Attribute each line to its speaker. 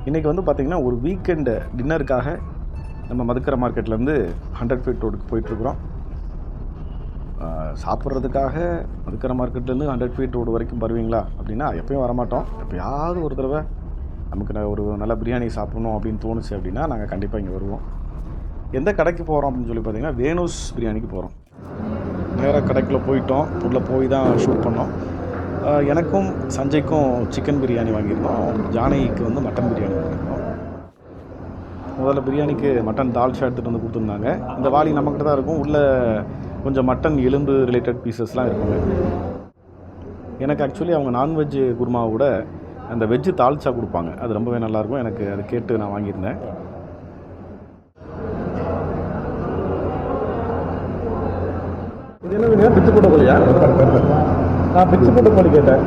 Speaker 1: இன்றைக்கி வந்து பார்த்திங்கன்னா ஒரு வீக்கெண்டு டின்னருக்காக நம்ம மதுக்கரை மார்க்கெட்லேருந்து 100 ஃபீட் ரோடுக்கு போயிட்டுருக்குறோம். சாப்பிட்றதுக்காக மதுக்கரை மார்க்கெட்லேருந்து 100 ஃபீட் ரோடு வரைக்கும் வருவீங்களா அப்படின்னா எப்பயும் வரமாட்டோம். எப்போயாவது ஒரு தடவை நமக்கு ஒரு நல்ல பிரியாணி சாப்பிட்ணும் அப்படின்னு தோணுச்சு அப்படின்னா நாங்கள் கண்டிப்பாக இங்கே வருவோம். எந்த கடைக்கு போகிறோம் அப்படின்னு சொல்லி பார்த்திங்கன்னா வேணுஸ் பிரியாணிக்கு போகிறோம். நேராக கடைக்குள்ளே போயிட்டோம். உள்ளே போய் தான் ஷூட் பண்ணோம். எனக்கும் சஞ்சய்க்கும் சிக்கன் பிரியாணி வாங்கியிருந்தோம். ஜானகிக்கு வந்து மட்டன் பிரியாணி வாங்கியிருந்தோம். முதல்ல பிரியாணிக்கு மட்டன் தால்ச்சா எடுத்துகிட்டு வந்து கொடுத்துருந்தாங்க. இந்த வாளி நம்மக்கிட்ட தான் இருக்கும். உள்ளே கொஞ்சம் மட்டன் எலும்பு ரிலேட்டட் பீசஸ்லாம் இருக்குங்க. எனக்கு ஆக்சுவலி அவங்க நான்வெஜ் குருமாவோட அந்த வெஜ்ஜு தால்ச்சா கொடுப்பாங்க. அது ரொம்பவே நல்லாயிருக்கும். எனக்கு அது கேட்டு நான் வாங்கியிருந்தேன். இது என்ன பிச்சு போட்ட கோழியா? நான் பிச்சு போட்ட கோழி கேட்டேன்.